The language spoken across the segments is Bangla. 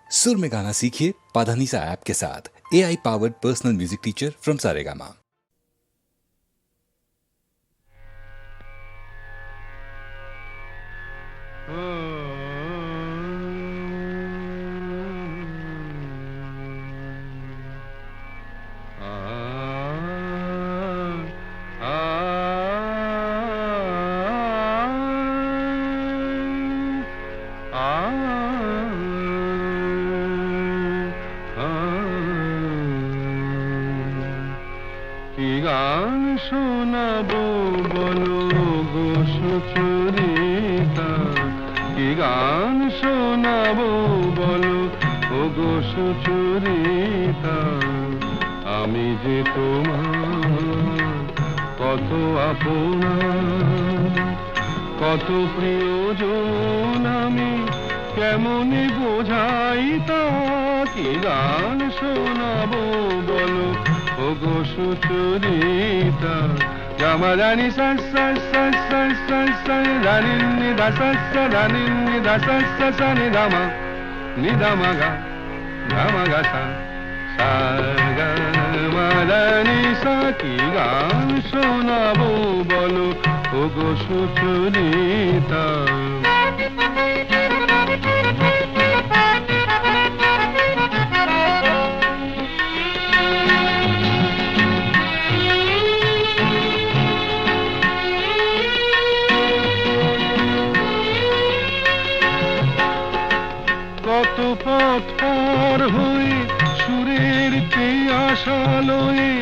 सुर में गाना सीखिए पाधानीसा ऐप के साथ। AI powered personal music teacher from Saregama. কি গান শোনাবো বলো গো সুচরিতা, কি গান শোনাবো বলো ও গো সুচরিতা। আমি যে তোমার কত আপনা, কত প্রিয়জন, আমি কেমনে বোঝাই তা। কি গান শোনাবো বলো ও গো সুচরিতা। জামা জানি সা সা সা সা সা সা জানি নি দা সা সা জানি নি দা সা সা সা নি দামা নি দামা গা দামা গা সা সা গা মা জানি সা। কি গান শোনাবো বলো ও গো সুচরিতা। কত পথ পার হয়ে সুরের আশা লয়ে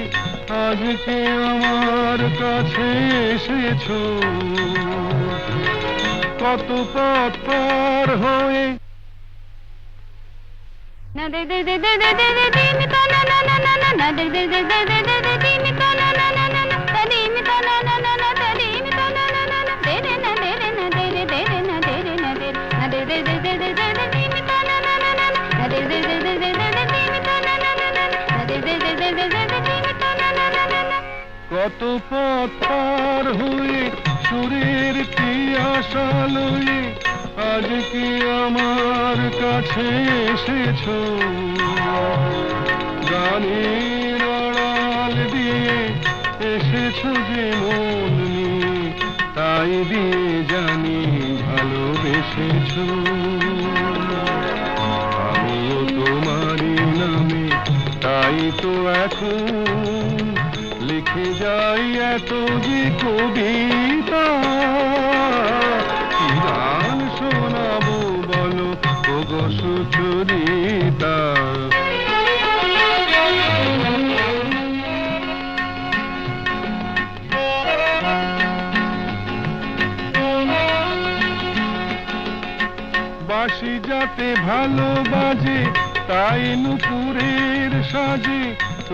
আজকে আমার কাছে এসেছো। কত পথ পার হয়ে না দে দে দে দে দে দে দে দিন তো না না না না না না দে দে দে দে দে দে দে দিন তো না না না না না দিন তো না না না না দিন তো না না না না দে রে না দে রে না দে রে দে রে না দে রে না দে না দে দে দে দে দে দে দিন তো না না না না না দে দে দে দে দে দে দিন তো না না না না না দে দে দে দে দে দে দিন তো না না না না। কত পথ পার হয়ে সুরের আশা লয়ে আজকে আমার কাছে এসেছো। গানের আড়াল দিয়ে এসেছো যে মন নিয়ে, তাই দিয়ে জানি ভালোবেসেছো। আমিও তোমারই নামে তাই তো এখন লিখে যাই এত যে কবিতা। কি গান শোনাবো বলো ও গো সুচরিতা। বাঁশি যাতে ভালো বাজে তাই নুপুরের সাজে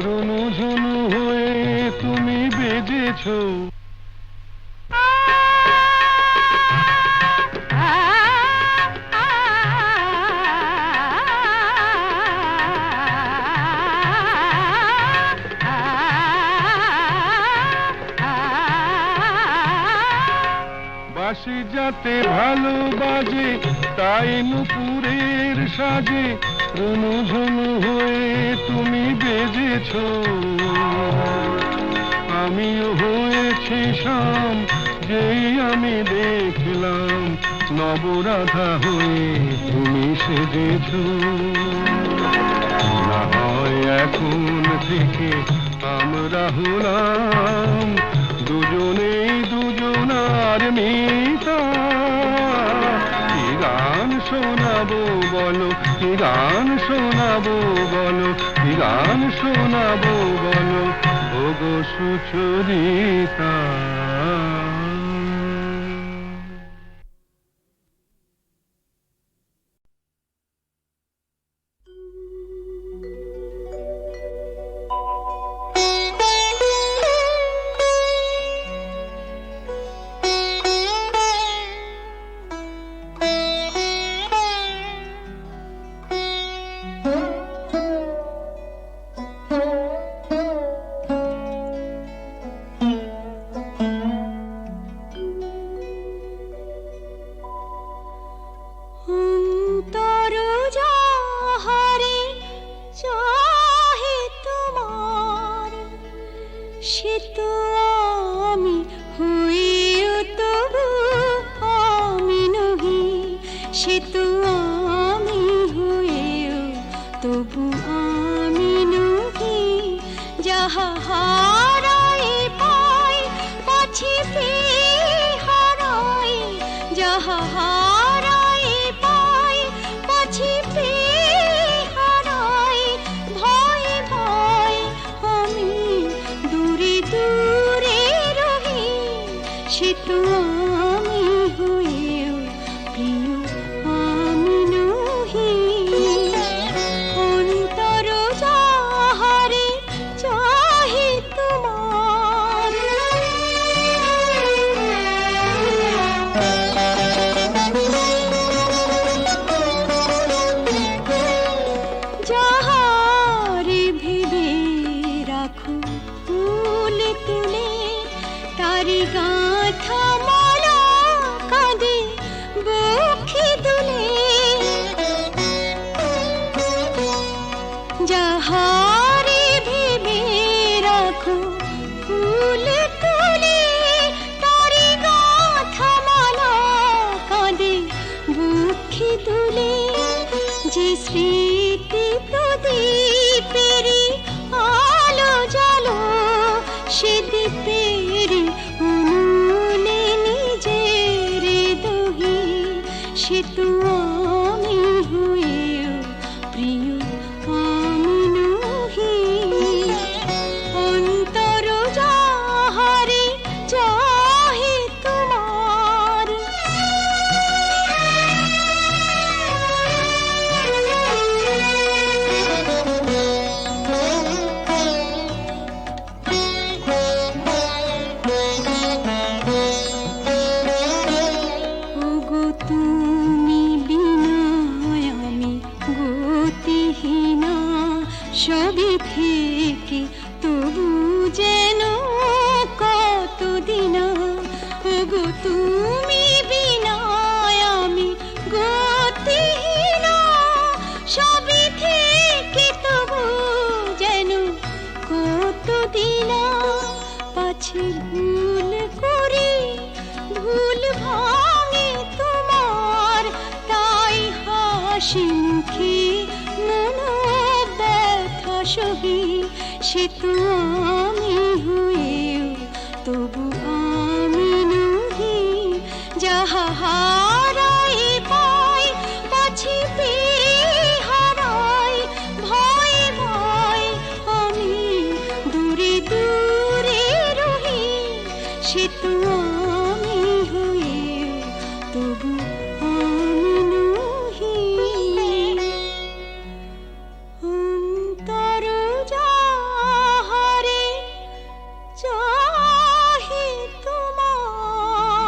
রুনু ঝুনু হয়ে তুমি বেজেছো। বাঁশি যাতে ভালো বাজে তাই নুপুরের সাজে রুনু ঝুনু হয়ে তুমি বেজেছো। আমিও হয়েছি শাম যেই আমি দেখলাম নবরাধা হয়ে তুমি সেজেছো। না হয় এখন থেকে আমরা হলাম দুজনেই দুজনার মিতা। কি গান শোনাবো বলো, কি গান শোনাবো বলো, কি গান শোনাবো বলো ও গো সুচরিতা। সে তো আমি হয়েও প্রিয় আমি নহি। অন্তর যাহারে চাহে তোমার, যাহারে ভেবে রাখো ফুল তুলে, তারি গাঁথা মালা কাঁদে বক্ষে দুলে। যাহারে ভেবে রাখো ফুল তুলে, তারি গাঁথা মালা কাঁদে বক্ষে দুলে। যে স্মৃতি প্রদীপেরই আলো জালো, সে দীপের উনুনে নিজের দহি। সে তো আমি হয়েও প্রিয় আমি নহি। অন্তর যাহারে চাহে তোমার, ওগো তুমি বিনা আমি গতিহীনা। সবই থেকে তবু যেন কতদিনা। ওগো তুমি বিনা আমি গতিহীনা। সবই থেকে তবু যেন কতদিনা। পাছে ভুল করি ভুল ভাঙে তোমার, তাই হাসি মুখে মন ব্যথা সহি। সে তো আমি হয়েও তবু আমি নহি। যাহা হারাই পাই পাছে পেয়ে হারাই, ভয়ে ভয়ে আমি দূরে দূরে রহি। সে তো আমি হয়েও তবু আমি নহি। অন্তর যাহারে চাহে তোমার।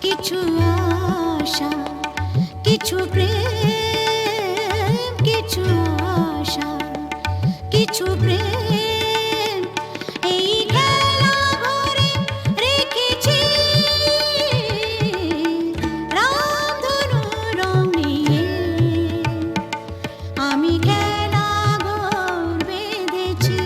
কিছু আশা, কিছু প্রেম, কিছু আশা, কিছু প্রেম, এই খেলা ঘরে রেখেছি রামধনু রং নিয়ে। আমি খেলা ঘর বেঁধেছি।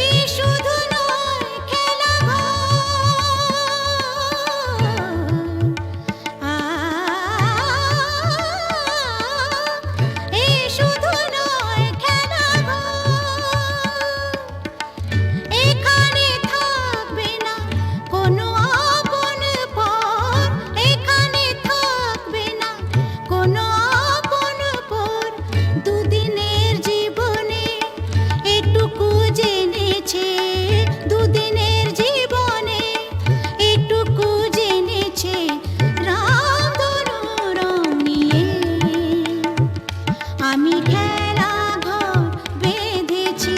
এই শুধু নয় খেলা ঘর, এই শুধু নয় খেলা ঘর, এখানে থাকবে না কোনো আপন পর, এখানে থাকবে না কোনো আপন পর। দুদিনের জীবনে এটুকু জেনেছে, দুদিনের জীবনে এটুকু জেনেছে রামধনু রং নিয়ে। আমি খেলা ঘর বেঁধেছি।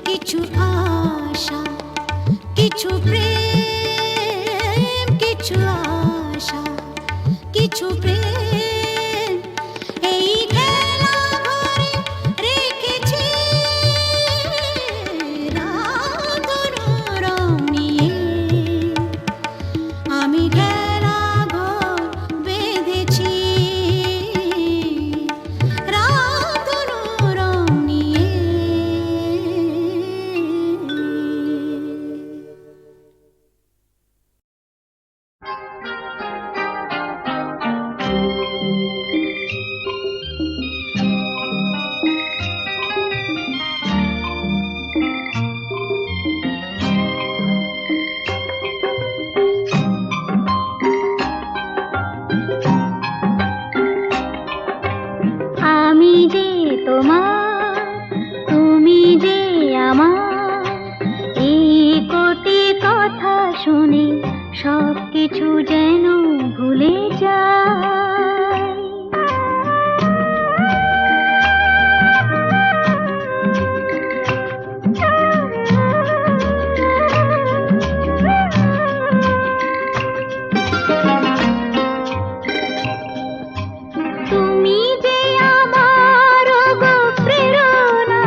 কিছু আশা, কিছু প্রেম, কিছু আশা, কিছু প্রেম, এই খেলা ঘরে রেখেছি রামধনু রং নিয়ে। আমি খেলা ঘর বেঁধেছি রামধনু রং নিয়ে। আমি যে তোমার, তুমি যে আমার, এই কোটি কথা শুনে সব কিছু যেন ভুলে যাই। তুমি যে আমার গো প্রেরণা,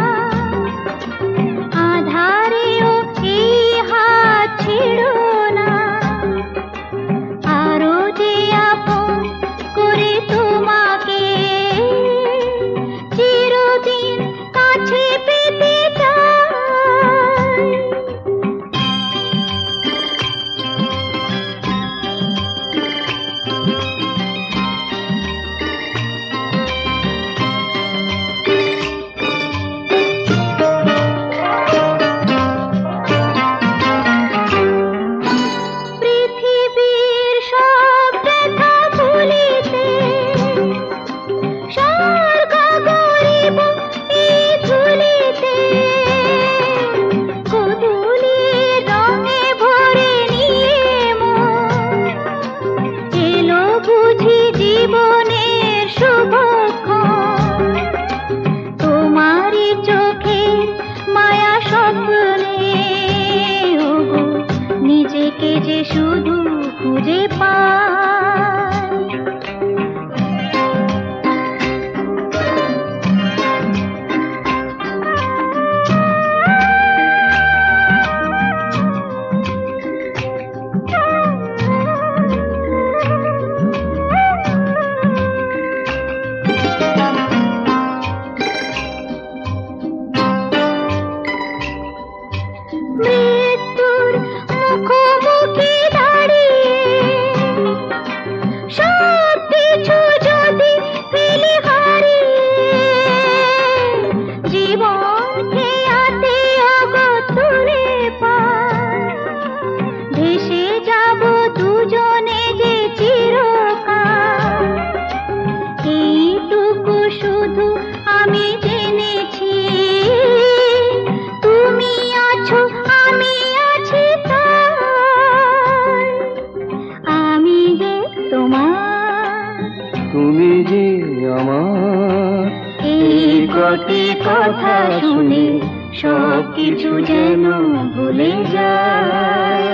আধারেও এই হাত ছেড়ো না। আরো যে আপন কথা শুনে সব কিছু যেন ভুলে যায়।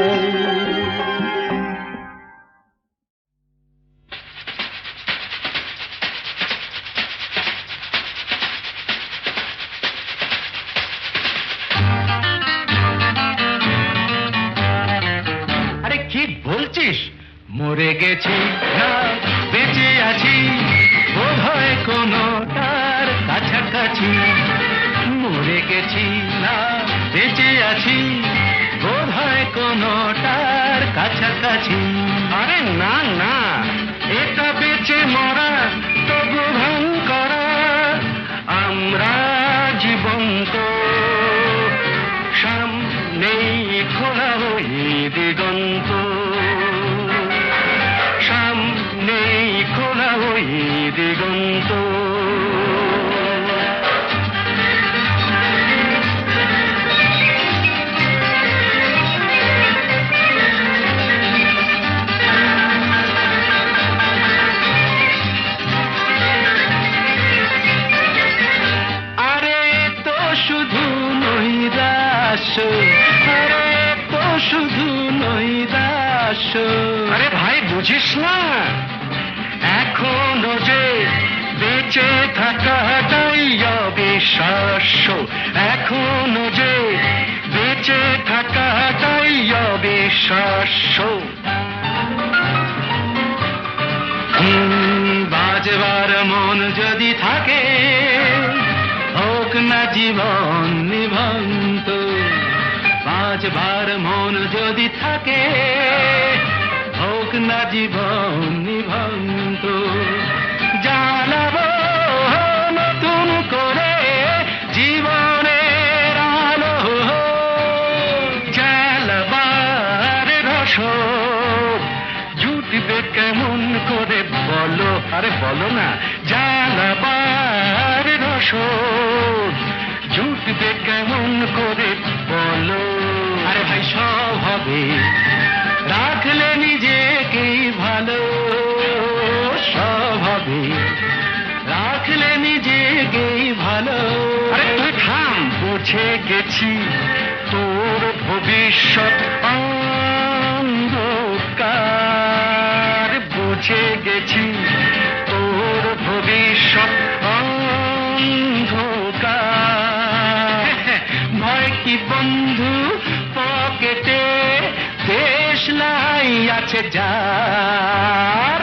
আরে কি বলছিস? মরে গেছি না বেঁচে আছি, বোধ হয় কোনোটার কাছাকাছি। মরে গেছি না বেঁচে আছি, বোধ হয় কোনোটার কাছাকাছি। আরে না না, এটা বেঁচে মরা তবু ভান করা, আমরা জীবন্ত সামনেই খোলা ওই দিগন্ত, সামনেই খোলা ওই দিগন্ত। আরে তো শুধু নৈরাশ, আরে তো শুধু নৈরাশ। আরে ভাই বুঝিস না, এখনো যে বেঁচে থাকাটাই অবিশ্বাস্য, এখনো যে বেঁচে থাকাটাই অবিশ্বাস্য। বাজবার মন যদি থাকে, হোক না জীবন নিভন্ত। বাজবার মন যদি থাকে, হোক না জীবন নিভন্ত। জানাবো নতুন করে জীবনের আলো, জ্বালাবার রসদ জুটবে কেমন করে বলো? আরে বলো না, জ্বালাবার রসদ জুটবে কেমন করে বলো? আরে ভাই সব হবে, রাখলে নিজেকেই ভালো, সব হবে, রাখলে নিজেকেই ভালো। আরে তুই থাম, বুঝে গেছি তোর ভবিষ্যৎ অন্ধকার, বুঝে গেছি তোর ভবিষ্যৎ অন্ধকার। ভয় কি বন্ধু পকেটে, দেশলাই আছে যার,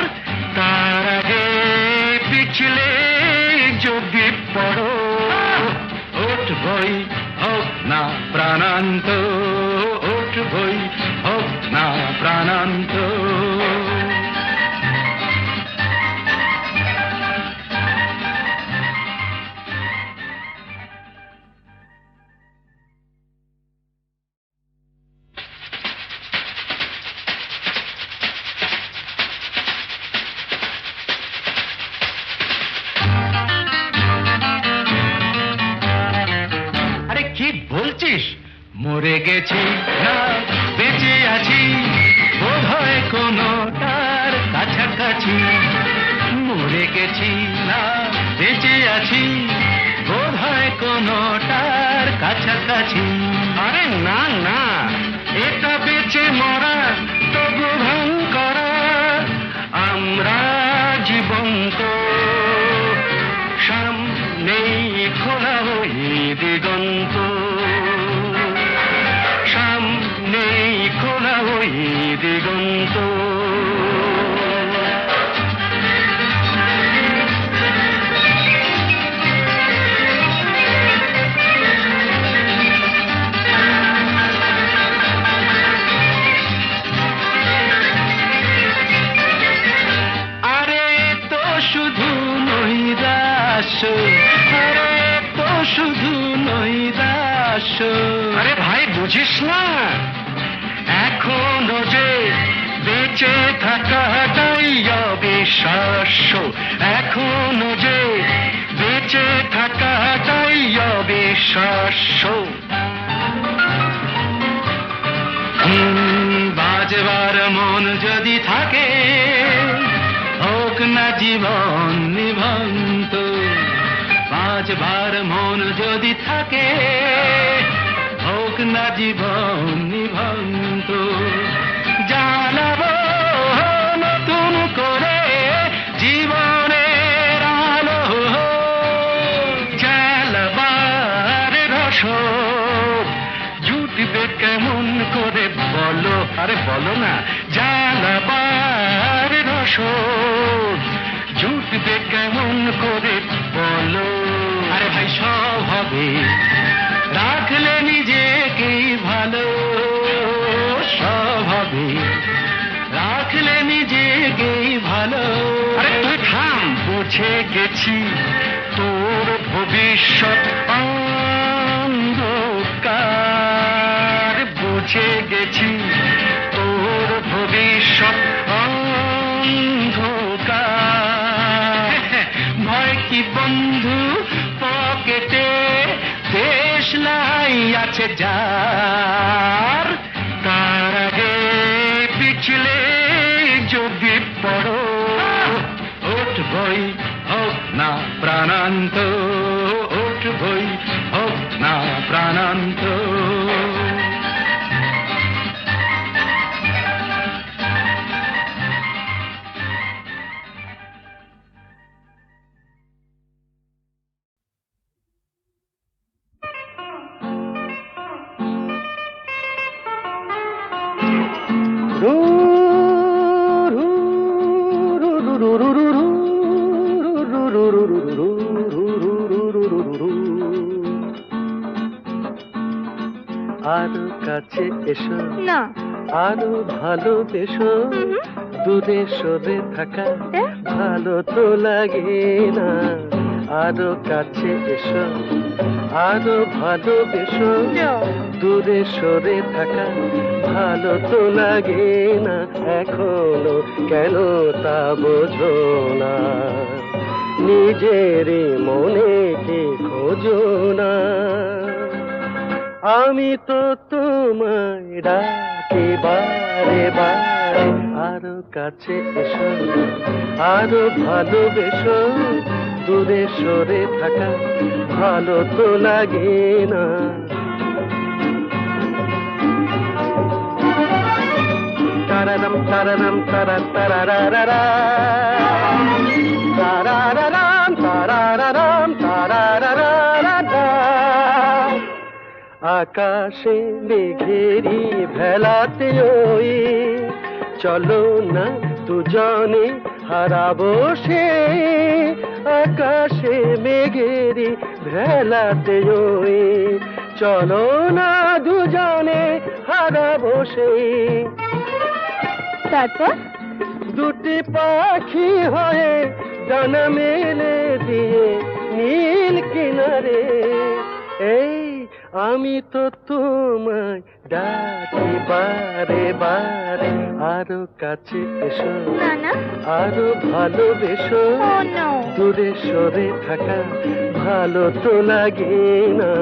তার আগে পিছলে যদি পড়ো, উঠবই হোক না প্রাণান্ত, উঠবই হোক না প্রাণান্ত। বলছিস? মরে গেছি না বেঁচে আছি, বোধ হয় কোনোটার কাছাকাছি। মরে গেছি না বেঁচে আছি, বোধ হয় কোনোটার কাছাকাছি। আরে না না, এটা বেঁচে মরা তবু ভান করা, আমরা জীবন্ত সামনেই খোলা ওই দিগন্ত, সামনেই খোলা ওই দিগন্ত। আরে তো শুধু নৈরাশ, আরে তো শুধু নৈরাশ। আরে ভাই বুঝিস না, এখনো যে বেঁচে থাকাটাই অবিশ্বাস্য, এখনো যে বেঁচে থাকাটাই অবিশ্বাস্য। বাজবার মন যদি থাকে, হোক না জীবন নিভন্ত। বাঁচবার মন যদি থাকে, হোক না জীবন নিভন্ত, জানাবো নতুন করে জীবনের আলো, জ্বালাবার রসদ জুটবে কেমন করে বলো, আরে বলো না, জ্বালাবার রসদ জুটবে কেমন করে বলো। আরে ভাই সব হবে, রাখলে নিজেকেই ভালো, সব হবে, রাখলে নিজেকেই ভালো। আরে তুই থাম, বুঝে গেছি তোর ভবিষ্যৎ অন্ধকার, বুঝে গেছি তোর ভবিষ্যৎ অন্ধকার। ভয় কি বন্ধু পকেটে, দেশ লাই আছে যার, তার আগে পিছলে যদি পড়ো, উঠবই হোক না প্রাণান্ত, উঠবই হোক না প্রাণান্ত। আরো কাছে এসো, না। আরো ভালোবেসো, দূরে সরে থাকা ভালো তো লাগে না। আরো কাছে এসো, আরো ভালোবেসো, দূরে সরে থাকা ভালো তো লাগে না। এখনো কেন তা বোঝো না, নিজের মনে কে খোঁজো না। আমি তো তোমায় ডাকি বারে বারে, আরো কাছে এসো, আরো ভালোবেসো, দূরে সরে থাকা ভালো তো লাগে না। তারারাম তারারাম তারা তারারারা, তারারারাম তারারারাম তারারারা। আকাশে মেঘেরি ভেলাতে ওই, চলো না দুজনে হারাবো সে। আকাশে মেঘেরি ভেলাতে ওই, চলো না দুজনে হারাবো সে। তারপর দুটি পাখি হয়ে ডানা মেলে দিয়ে নীল কিনারে, এই আমি তো তোমায় ডাকি বারে বারে, আরো কাছে এসো, না না, আরো ভালোবেসো, ও নো, দূরে সরে থাকা ভালো তো লাগে না।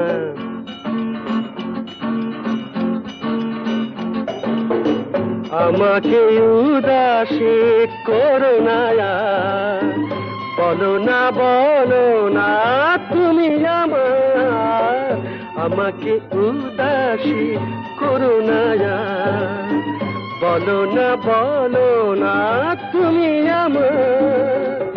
আমাকে উদাসী করো না, বলো না বলো না তুমি আমার। আমাকে উদাসী করো না, বলো না তুমি আমার।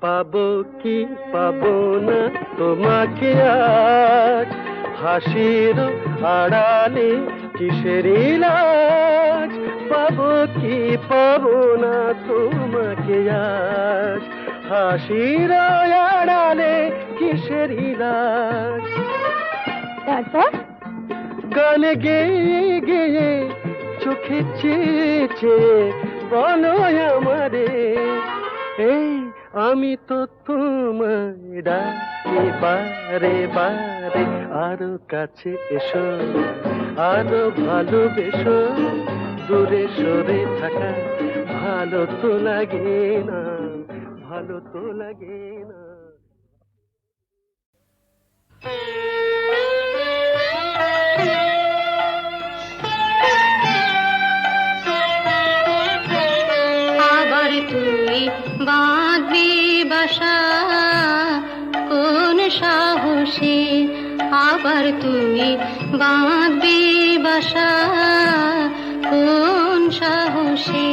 পাবো কি পাবো না তোমাকে আজ, হাসির আড়ালে কিসেরি লাজ। পাবো কি পাবো না তোমাকে আজ, হাসির আড়ালে কিসেরি লাজ। তারপর গান গেয়ে গেয়ে চোখে চেয়ে চেয়ে বলো আমারে, এই আমি তো তোমায় ডাকি বারে বারে, আরো কাছে এসো, আরো ভালোবেসো, দূরে সরে থাকা ভালো তো লাগে না, ভালো তো লাগে না। বাঁধবি বাসা কোন সাহসে, আবার তুই বাঁধবি বাসা কোন সাহসে।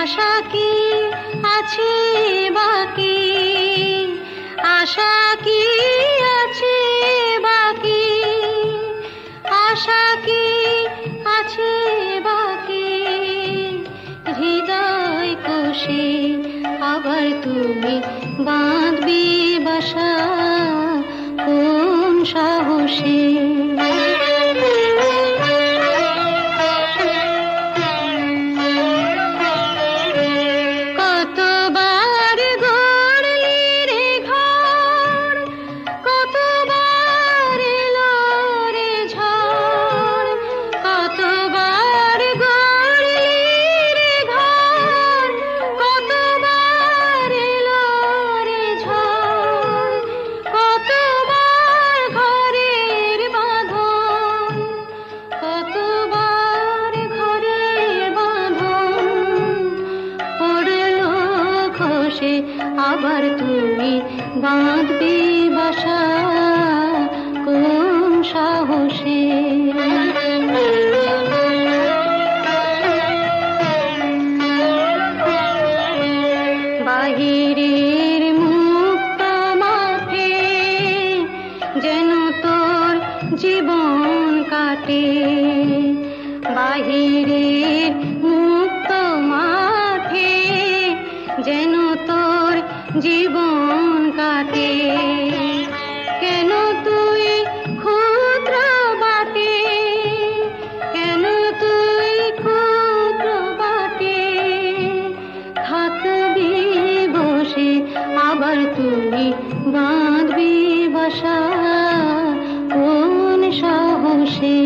আশা কি আছে বাকি, আশা কি আছে বাকি, আশা কি আছে বাকি হৃদয় কোষে, আবার তুমি বাঁধবি বাসা কোন সাহসে। কতবার গড়লি রে ঘর, কতবার এলো রে ঝড়, কতবার গড়লি রে ঘর, কতবার এলো রে ঝড়, কতবার ঘরের বাঁধন, কতবার ঘরের বাঁধন পড়লো খসে, আবার তুমি বাঁধবি বাসা কোন সাহসে। বাহিরের মুক্ত মাঠে যেন তোর জীবন কাটে, বাহিরের মুক্ত মাঠে যেন তোর জীবন কাটে। কেন তুই ক্ষুদ্র বাটে, কেন তুই ক্ষুদ্র বাটে থাকবি বসে, আবার তুই বাঁধবি বাসা কোন সাহসে।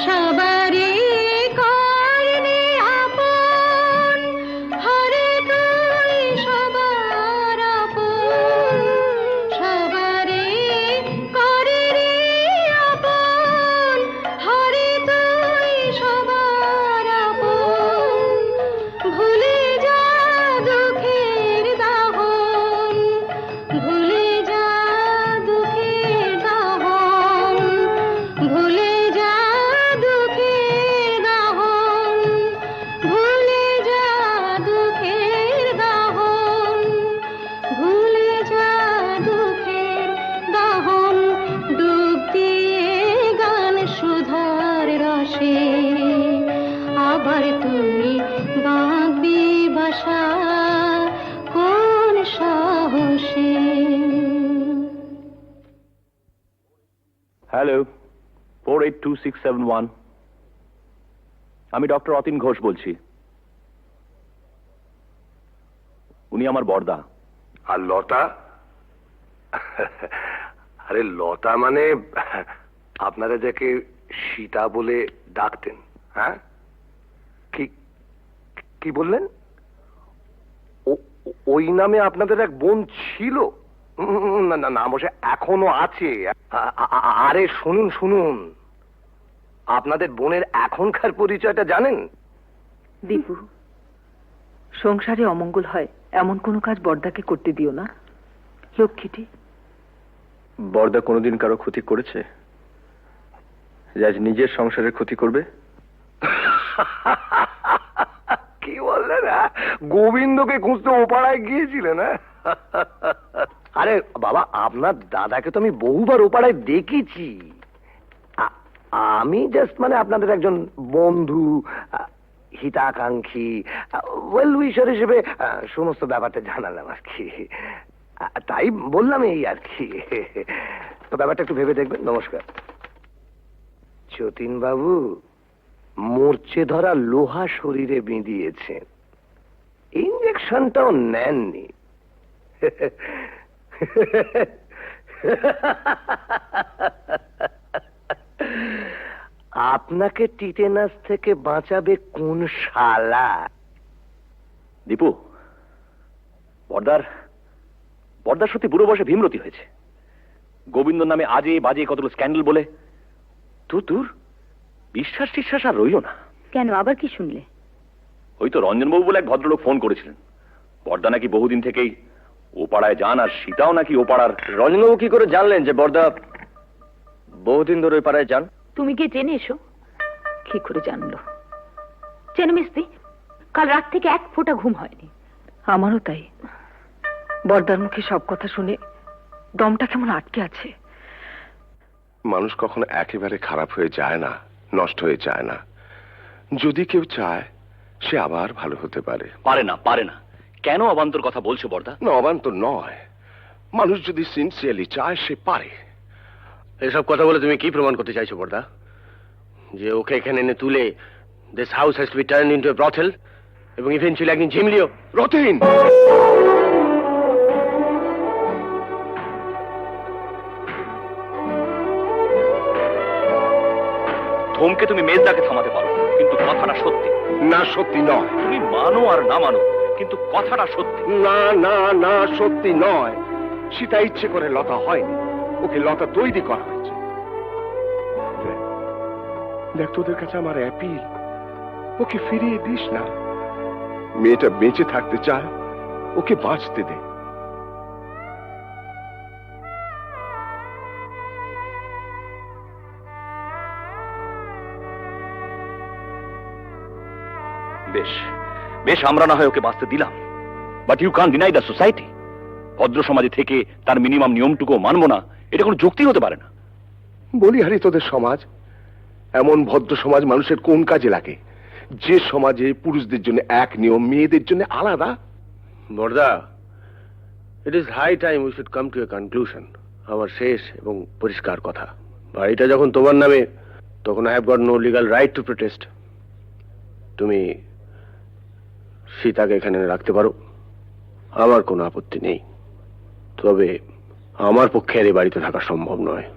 সবারই করবি আপন, হরে তুই সবার আপন, সবারই করবি আপন, হরে তুই সবার আপন। ভুলে যা দুঃখের দাহন, ভুলে যা দুঃখের দাহন, ভুলে যা দুঃখের দাহন, ভুলে যা দুঃখের দাহন, ভুলে যা দুঃখের দাহন। ডুব দিয়ে গান সুধার রসে, আবার তুমি বাঁধবি বাসা কোন সাহসে। হ্যালো, 482671, আমি ডক্টর অতীন ঘোষ বলছি। উনি আমার বড়দা। আর লতা? আরে লতা মানে আপনারা যাকে সীতা বলে ডাকতেন, হ্যাঁ? কি কি বললেন? ওই নামে আপনাদের এক বোন ছিল? না না না, অবশ্য এখনো আছে। আরে শুনুন শুনুন, আপনাদের বোনের এখনকার পরিচয়টা জানেন? দীপু, সংসারে অমঙ্গল হয় এমন কোনো কাজ বড়দাকে করতে দিও না, লক্ষ্মীটি। বড়দা কোনোদিন কারো ক্ষতি করেছে যে আজ নিজের সংসারের ক্ষতি করবে? কি বললেন? গোবিন্দকে খুঁজতে ওপাড়ায় গিয়েছিলেন? আরে বাবা, আপনার দাদাকে তো আমি বহুবার ওপাড়ায় দেখেছি। আমি জাস্ট মানে আপনাদের একজন বন্ধু, হিতাকাঙ্ক্ষী, ওয়েল উইশার হিসেবে সমস্ত ব্যাপারটা জানালাম আর কি। তাই বললাম এই আর কি। তো ব্যাপারটা একটু ভেবে দেখবেন। নমস্কার। যতীন বাবু মরচে ধরা লোহা শরীরে বিঁধিয়েছেন, ইঞ্জেকশনটাও নেননি। আপনাকে টিটেনাস থেকে বাঁচাবে কোন শালা? দীপু, বর্দার সত্যি বুড়ো বয়সে ভীমরতি হয়েছে। গোবিন্দ নামে আজে বাজে কতগুলো স্ক্যান্ডেল বলে দূর, বিশ্বাস টিশ্বাস আর রইল না। কেন, আবার কি শুনলে? ওই তো রঞ্জনবাবু বলে এক ভদ্রলোক ফোন করেছিলেন, বর্দা নাকি বহুদিন থেকেই ও পাড়ায় যান, আর সীতাও নাকি ও পাড়ার। রঞ্জনবাবু কি করে জানলেন যে বর্দা বহুদিন ধরে ওই পাড়ায় যান? তুমি গিয়ে জেনে এসো। কি করে জানলো? জেনে মিস্তি, কাল রাত থেকে এক ফোঁটা ঘুম হয়নি। আমারও তাই। বর্দার মুখে সব কথা শুনে দমটা কেমন আটকে আছে। মানুষ কখনো একেবারে খারাপ হয়ে যায় না, নষ্ট হয়ে যায় না। যদি কেউ চায় সে আবার ভালো হতে পারে। পারে না, পারে না। কেন অবান্তর কথা বলছো বর্দা? না, অবান্তর নয়। মানুষ যদি সিনসিয়ারলি চায় সে পারে। এসব কথা বলে তুমি কি প্রমাণ করতে চাইছো বর্দা? যে ওকে এখানে এনে তুলে this house has to be turned into a brothel, এবং ইভেন্চুয়ালি একদিন ঝিমলিও? রতিন, ধমকে তুমি মেজদাকে থামাতে পারো, কিন্তু কথাটা সত্যি। না সত্যি নয়। তুমি মানো আর না মানো, কিন্তু কথাটা সত্যি। না না না, সত্যি নয়। সীতা ইচ্ছে করে লতা হয়নি, ওকে লতা তৈরি করা হয়েছে। দেখ, তোদের কাছে আমার অ্যাপিল, ওকে ফিরিয়ে দিস না। মেয়েটা বেঁচে থাকতে চায়, ওকে বাঁচতে দে। বেশ বেশ, আমরা না হয় ওকে বাঁচতে দিলাম, but you can't deny the society. ভদ্র সমাজে থেকে তার মিনিমাম নিয়মটুকু মানবো না, এটা কোনো যুক্তি হতে পারে না। বলি হারি, তোদের সমাজ, এমন ভদ্র সমাজ মানুষের কোন কাজে লাগে যে সমাজে পুরুষদের জন্য এক নিয়ম, মেয়েদের জন্য আলাদা? বর্দা, it is high time we should come to a conclusion. আমার শেষ এবং পরিষ্কার কথা, বাড়িটা যখন তোমার নামে, তখন I have got no legal right to protest. তুমি সীতাকে এখানে রাখতে পারো, আমার কোনো আপত্তি নেই। তবে আমার পক্ষে আর এই বাড়িতে থাকা সম্ভব নয়।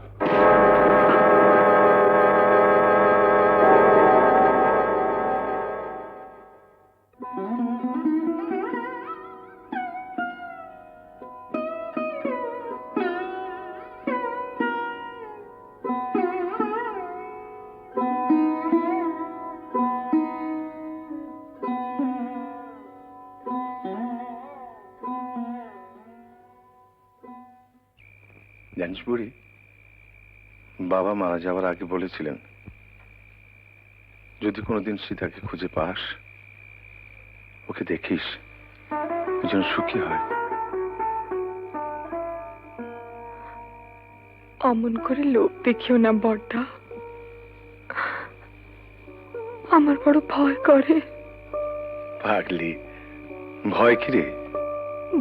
জানিস বুড়ি, বাবা মারা যাওয়ার আগে বলেছিলেন যদি কোনোদিন সীতাকে খুঁজে পাস, ওকে দেখিস, ও যেন সুখী হয়। অমন করে লোভ দেখিও না বড়দা, আমার বড় ভয় করে। পাগলি, ভয় কি রে?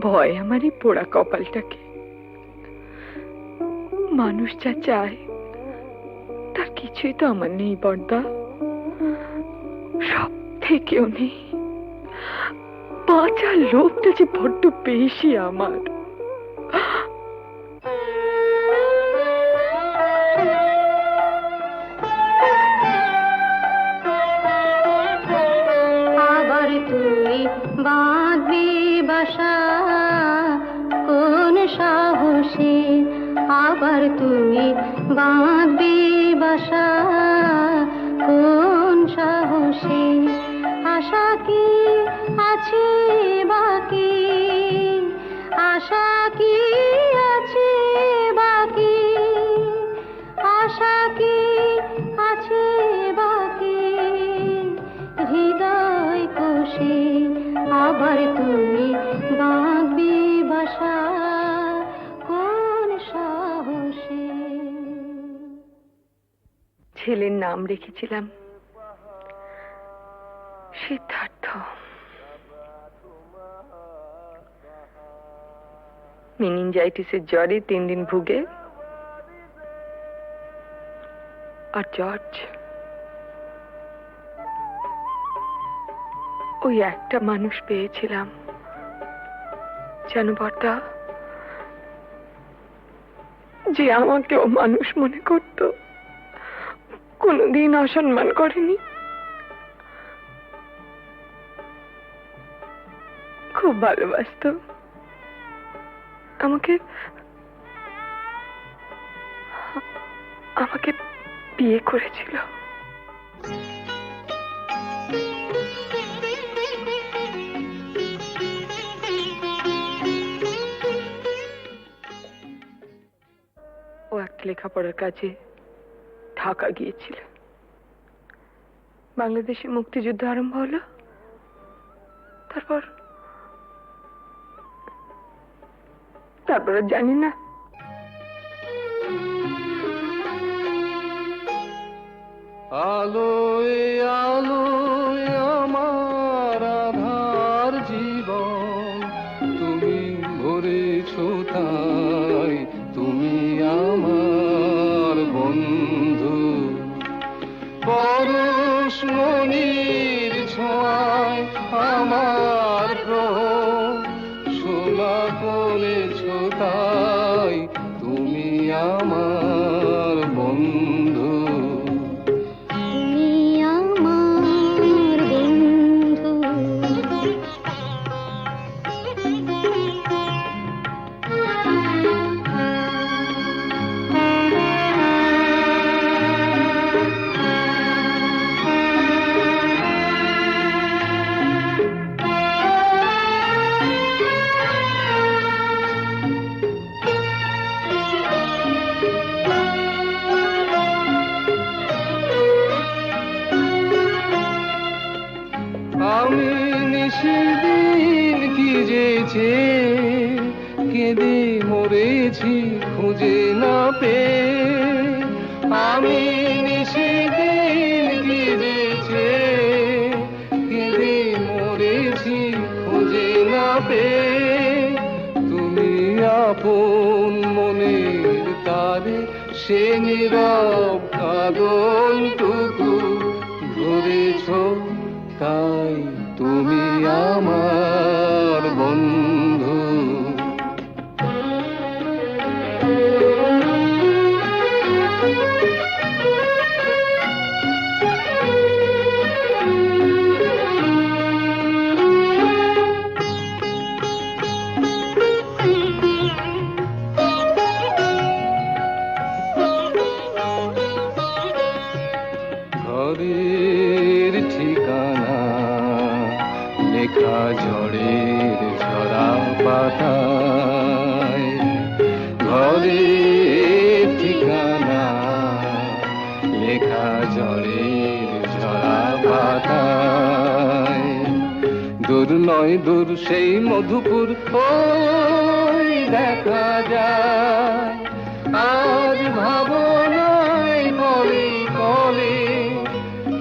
ভয় আমার এই পোড়া কপালটাকে। মানুষ যা চায় তার কিছুই তো আমার নেই বড়দা, সব থেকেও নেই। বাঁচার লোভটা যে বড্ড বেশি আমার। আবার তুই বাঁধবি বাসা কোন সাহসে, আবার তুমি বাঁধবি বাসা কোন সাহসে, আশা কি আছে বাকি, আশা কি আছে বাকি, আশা কি আছে বাকি, হৃদয় কোষে আবার তুমি বাঁধবি বাসা কোন সাহসে। ছেলের নাম রেখেছিলাম সিদ্ধার্থ। মেনিনজাইটিসের জ্বরে 3 দিন ভুগে, আর জর্জ ওই একটা মানুষ পেয়েছিলাম যেন বড়দা, যে আমাকেও মানুষ মনে করত, কোনোদিন অসম্মান করেনি। খুব ভালোবাসতো আমাকে, আমাকে বিয়ে করেছিল। ও একটা লেখাপড়ার কাজে ঢাকা গিয়েছিল। বাংলাদেশে মুক্তিযুদ্ধ আরম্ভ হলো। তারপর আর জানি না। আলোয় আলোয় আমার আধার জীবন, তুমি ভরেছ তাই, তুমি আমার বন্ধু। পরশমণির ছোঁয়ায় আমার গ্রহ সোনা করেছ তাই, তুমি আমার বন্ধু। তুমি আমার বন্ধু। আমি নিশিদিন কি যেছে কেঁদে মরেছি খুঁজে না পেয়ে। আমি নিশিদিন কি যেছে কেঁদে মরেছি খুঁজে না পেয়ে। তুমি আপন মনের তারে সে নীরব কাঁদনটুকু ধরেছ তাই, তুমি আমার বন্ধু। ঘরের ঠিকানা লেখা ঝড়ের ঝরা পাতায়, ঘরের ঠিকানা লেখা ঝড়ের ঝরা পাতায়। দূর নয় দূর সেই মধুপুর ওই দেখা যায়, আজ ভাবনায় কলে কলে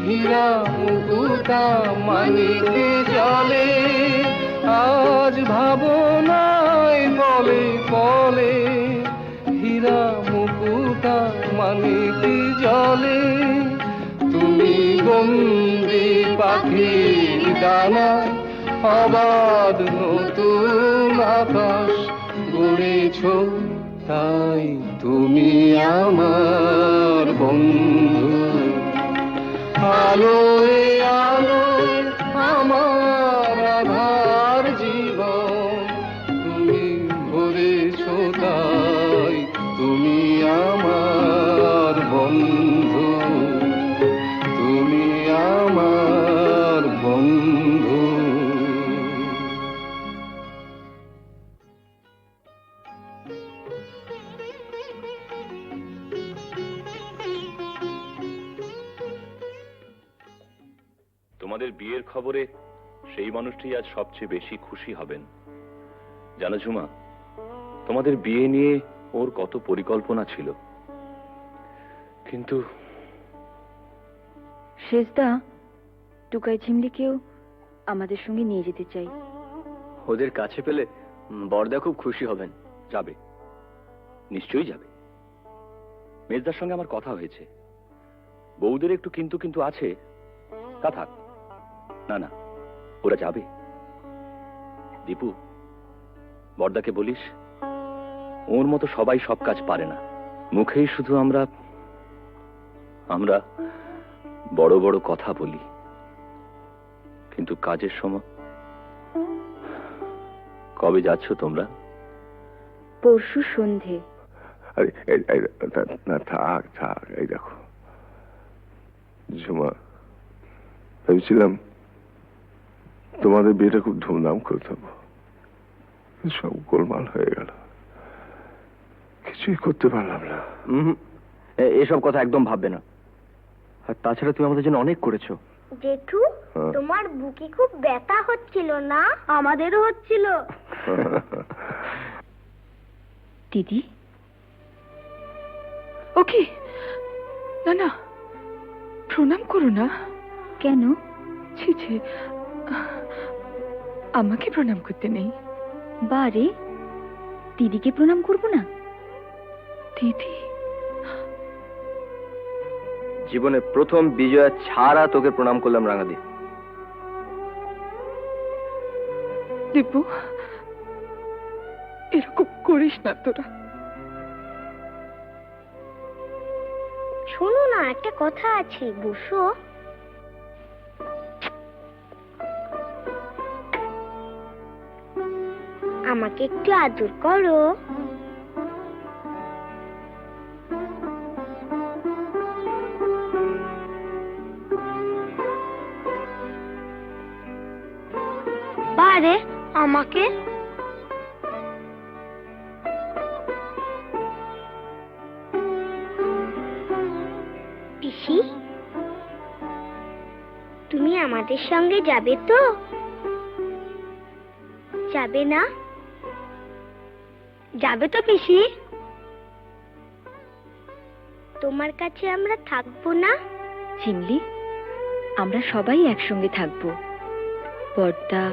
হীরা মুকুতা মানিকে জলে। আজ ভাবনায় বলে বলে হীরা মুকুতা মানিকে জলে। তুমি বন্দি পাখির ডানায় অবাধ নতুন আকাশ গড়েছ তাই, তুমি আমার বন্ধু। আলোয় আলোয় আমার আধার জীবন, তুমি ভরেছ তাই, তুমি আমার বন্ধু, তুমি আমার বন্ধু। তোমাদের বিয়ের খবরে সেই মানুষটি আজ সবচেয়ে বেশি খুশি হবেন। জানো ঝুমা, তোমাদের বিয়ে নিয়ে ওর কত পরিকল্পনা ছিল, কিন্তু শেষদা টুকাই ঝিমলিকেও আমাদের সঙ্গে নিয়ে যেতে চাই। ওদের কাছে পেলে বড়দা খুব খুশি হবেন। যাবে, নিশ্চয়ই যাবে। মেজদার সঙ্গে আমার কথা হয়েছে, বউদের একটু কিন্তু কিন্তু আছে, তা থাক। না না, ওরা যাবে। দীপু, বড়দাকে বলিস ওর মতো সবাই সব কাজ পারে না। মুখেই শুধু আমরা আমরা বড় বড় কথা বলি, কিন্তু কাজের সময়। কবে যাচ্ছ তোমরা? পরশু সন্ধে। না থাক থাক, এই দেখো ঝুমা, ভেবেছিলাম তোমাদের বিয়েটা খুব ধুমধাম করতে হবে, সব গোলমাল হয়ে গেল, কিছুই করতে পারলাম না। এসব কথা একদম ভাববে না। আর তাছাড়া তুমি আমাদের জন্য অনেক করেছো। জেঠু, তোমার বুকে খুব ব্যথা হচ্ছিল না? আমাদেরও হচ্ছিল। দিদি, ওকে, না না, প্রণাম করো না। কেন? ছি ছি, আমাকে প্রণাম করতে নেই। বারে, দিদিকে প্রণাম করব না? দিদি, জীবনে প্রথম বিজয়া ছাড়া তোকে প্রণাম করলাম রাঙাদি। দিব্যু, এরকম করিস না তোরা। শোনো না, একটা কথা আছে, বসো। আমাকে একটু আদর করো। বারে, আমাকে পিসি, তুমি আমাদের সঙ্গে যাবে তো? যাবে না? যাবে তো পিসি? তোমার কাছে আমরা থাকবো না? চিমলি, আমরা সবাই একসঙ্গে থাকবো, বর্দা,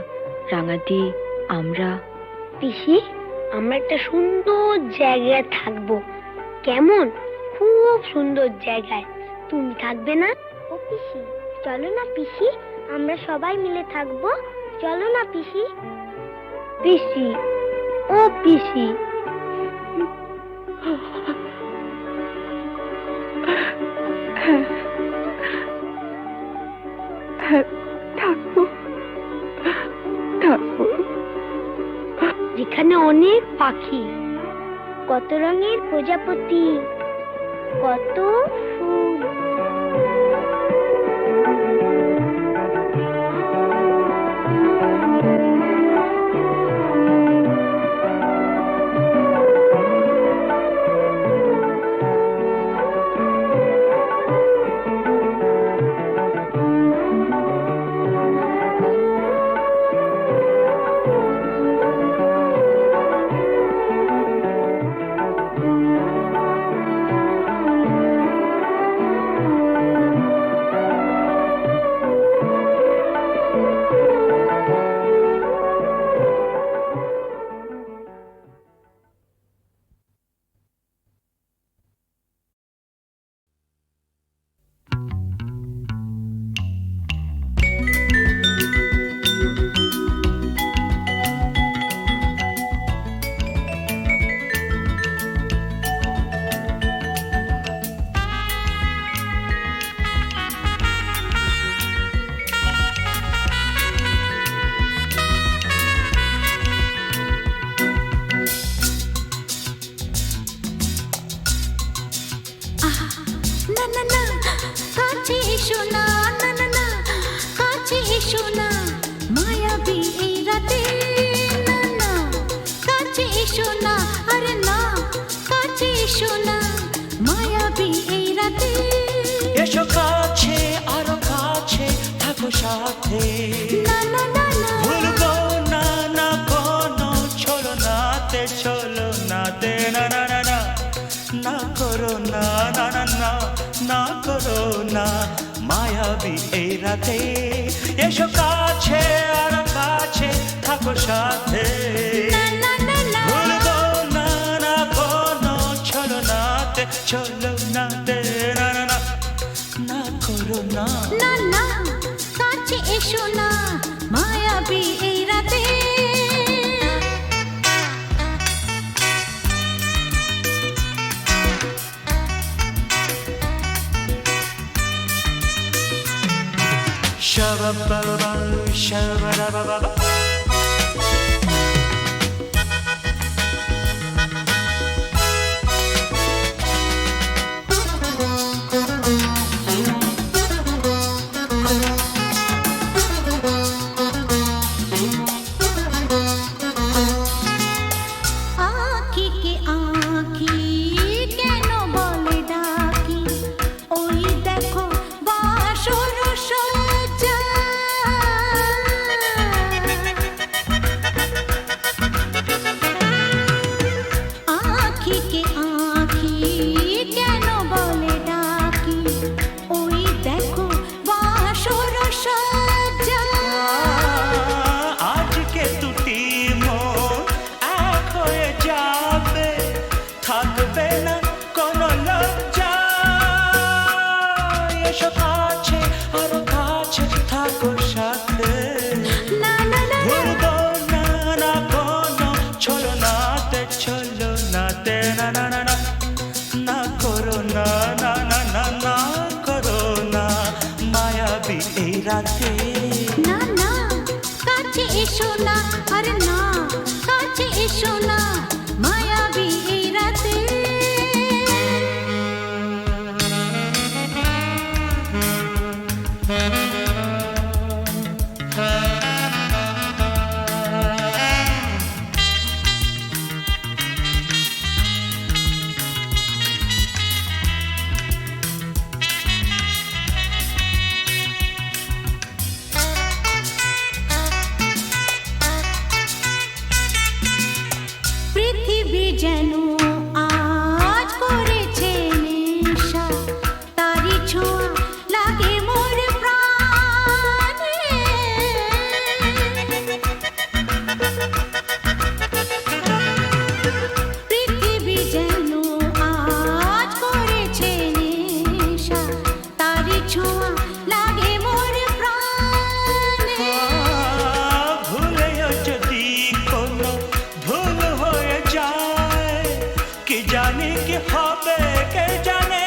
রাঙাদি, আমরা। পিসি, আমরা একটা সুন্দর জায়গায় থাকবো। কেমন? খুব সুন্দর জায়গায়। তুমি থাকবে না? ও পিসি, চলো না পিসি, আমরা সবাই মিলে থাকবো। চলো না পিসি। পিসি, ও পিসি। থাকবো, থাকবো। যেখানে অনেক পাখি, কত রঙের প্রজাপতি, কত ফুল। এসো কাছে, আরো কাছে থাকো সাথে, ভুলবো না না কোনো ছলনাতে, চলো নাতে, না না না না, না করো না, না না না, না করো না, মায়াবী এই রাতে। এসো কাছে, আরো কাছে থাকো সাথে, ভুলবো না না কোনো ছলনাতে, চলো নাতে, না না না, না করো না, না না, কাছে এসো না, মায়াবী এই রাতে। Shabba-ba-ba, shabba-da-ba-ba-ba. মায়াবী এই রাতে না না কাছে এসো না আরে না কাছে এসো না মায়াবী এই রাতে পৃথিবী যেন আজ করেছে নেশা তারি ছোঁয়া লাগে মোর প্রাণে পৃথিবী যেন আজ করেছে নেশা তারি ছোঁয়া লাগে মোর প্রাণে ভুলেও যদি কোনো ভুল হয়ে যায় কি জানি কি হবে কে জানে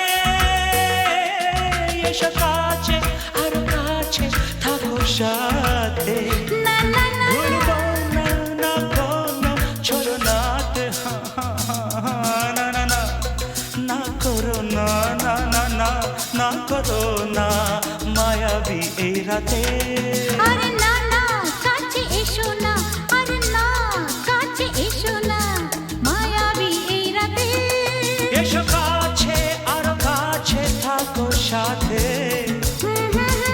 এসো কাছে আর কাছে থাকো সাথে না না না ভুলবো না না কোনো ছলনাতে না না না না করো না না না না না করো না মায়াবী এই রাতে আরে না না কাছে এসো না আরে না কাছে এসো না মায়াবী এই রাতে এসো কাছে আর কাছে থাকো সাথে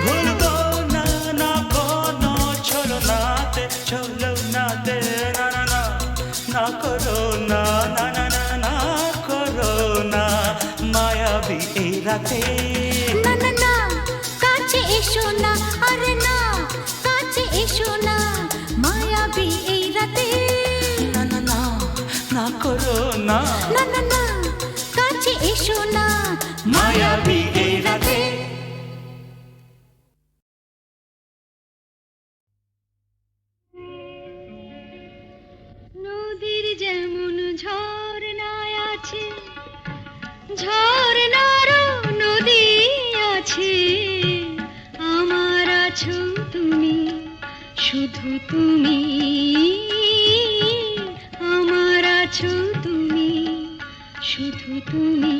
ভুলবো না না কোনো ছলনাতে ছলনাতে না না না না করো না না না না না করো না মায়াবী এই রাতে না না না কাছে এসো না আরে না কাছে এসো না মায়াবী এই রাতে না না না না করো না না না না কাছে এসো না মায়াবী এই রাতে নদীর যেমন ঝর্ণায় আছে ঝর্ণারও নদী আছে আমার আছো তুমি শুধু তুমি আমার আছো তুমি শুধু তুমি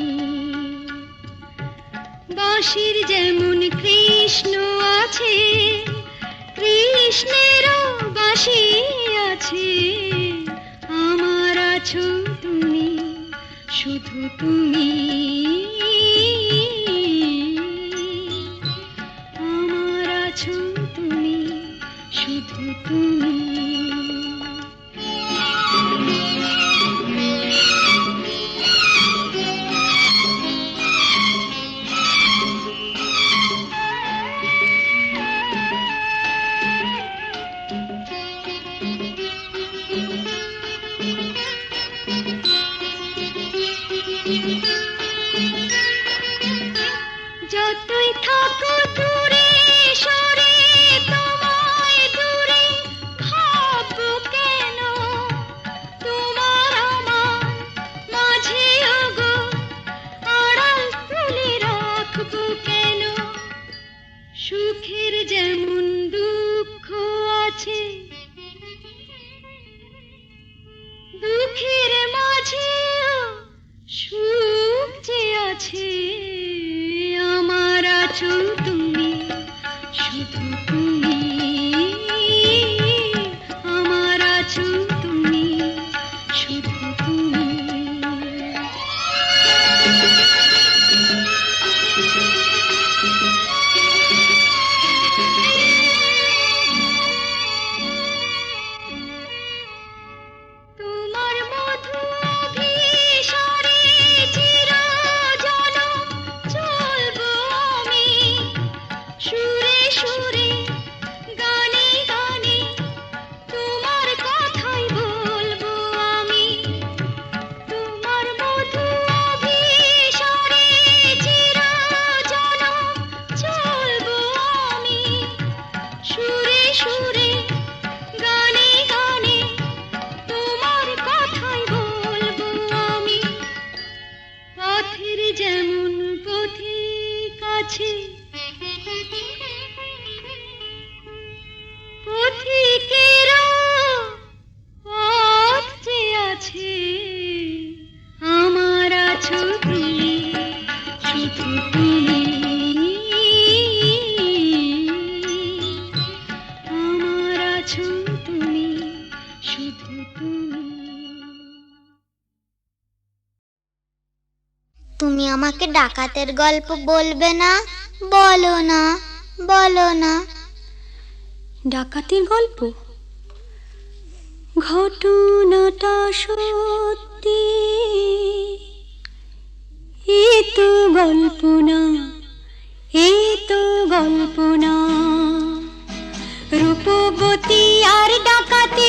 বাঁশির যেমন কৃষ্ণ আছে কৃষ্ণেরও বাঁশি আছে আমার আছো তুমি শুধু তুমি আমার আছো তুমি শুধু তুমি যতই থাকো দূরে সরে তোমায় দূরে ভাববো কেন তোমার আমার মাঝে ওগো আড়াল তুলে রাখবো কেন সুখের যেমন দুঃখ আছে দুঃখের মাঝেও সুখ যে আছে আমার আছো তুমি শুধু তুমি আমার আছো তুমি শুধু তুমি তোমার মধু অভিসারে চিরজনম চলবো আমি সুরে সুরে গানে গানে তোমার কথাই বলবো আমি তোমার মধু অভিসারে চিরজনম চলবো আমি সুরে সুরে গানে গানে তোমার কথাই বলবো আমি পথের যেমন পথিক আছে আমাকে ডাকাতের গল্প বলবে না? বলো না, বলো না। ডাকাতের গল্প? ঘটনাটা সত্যি, এ তো গল্প না, এ তো গল্প না। রূপবতী আর ডাকাতের,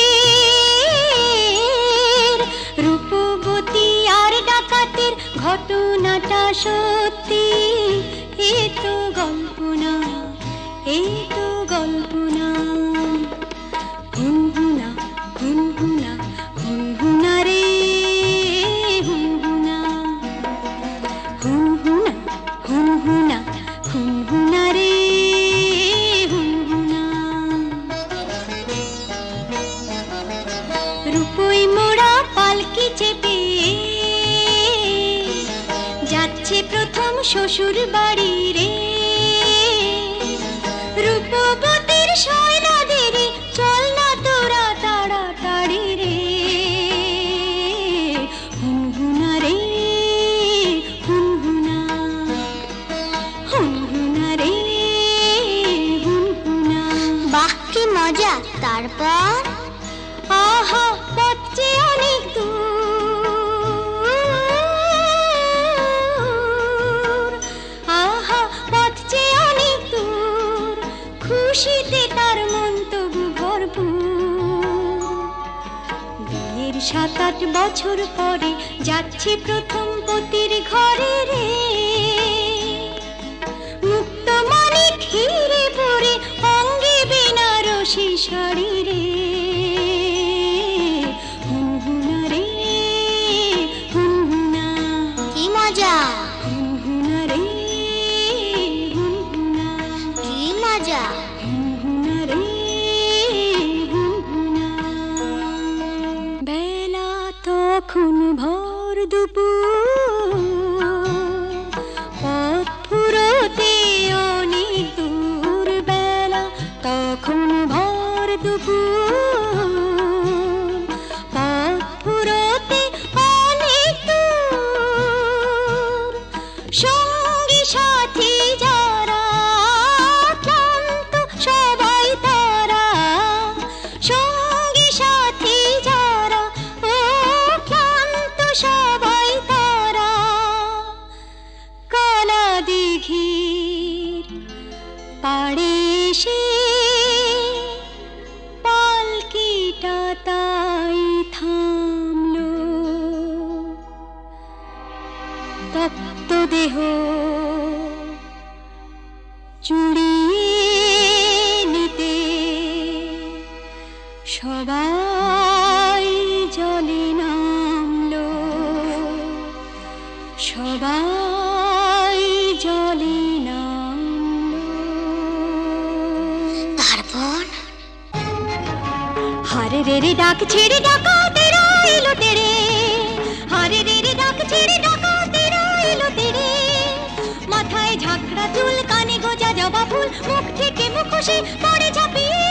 রূপবতী আর ডাকাতের ঘটনাটা সত্যি, এ তো গল্প না, এ তো গল্প না। হুনহুনা হুনহুনা হুনহুনা রে হুনহুনা, হুনহুনা হুনহুনা হুনহুনা রে হুনহুনা। রূপই মোড়া পালকি চেপে যাচ্ছে প্রথম শ্বশুর বাড়ি রে। রূপবতীর শয়না দেরি, চল না তোরা তাড়াতাড়ি রে। হুনহুনা রে হুনহুনা, হুনহুনা রে হুনহুনা। বাহ কি মজা! তারপর? আহা পথ যে অনেক দূর, আহা পথ যে অনেক দূর, খুশিতে তার মন তবু ভরপুর। বিয়ের 7-8 বছর পরে যাচ্ছে প্রথম পতির ঘরে রে। মুক্ত মানিক হিরে পরে, অঙ্গে বেনারসি শাড়ি রে। হুনহুনা রে হুনহুনা, কি মজা! হুনহুনা রে হুনহুনা, কি মজা! হুনহুনা রে হুনহুনা। বেলা তখন ভর দুপুর, পথ ফুরোতে অনেক দূর। বেলা তখন ভর দুপুর, পথ ফুরোতে অনেক দূর। সঙ্গী সাথী যারা ক্লান্ত সবাই তারা, সঙ্গী সাথী যারা ও ক্লান্ত সবাই তারা। কালা দিঘির পাড়ে এসে পালকিটা তাই থামলো। তপ্ত দেহ চুড়িয়ে নিতে সবাই জলে নামলো, সবাই জলে নামলো। তারপর? হারে রে রে ডাক ছেড়ে ডাকাতেরা এলো তেরে, হারে রে রে ডাক ছেড়ে ডাকাতেরা এলো তেরে। মাথায় ঝাঁকড়া চুল, কানে গোজা জবা ফুল, মুখ থেকে মুখোশে পড়ে ঝাঁপিয়ে।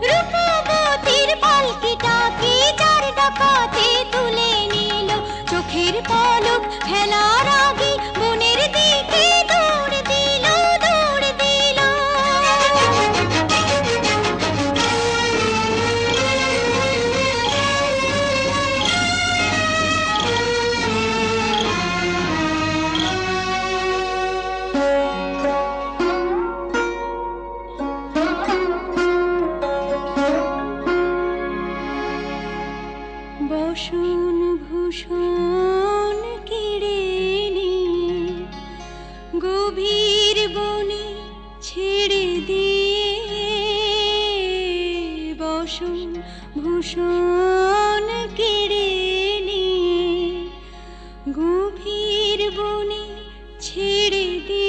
রূপবতীর পালকিটাকে চার ডাকাতে তুলে নিল, চোখের পলক ফেলার আগে বনের দিকে দৌড় দিল, দৌড় দিল। বসন ভূষণ কেড়ে নিয়ে গভীর বনে ছেড়ে দিয়ে, বসন ভূষণ কেড়ে নিয়ে গভীর বনে ছেড়ে দিয়ে।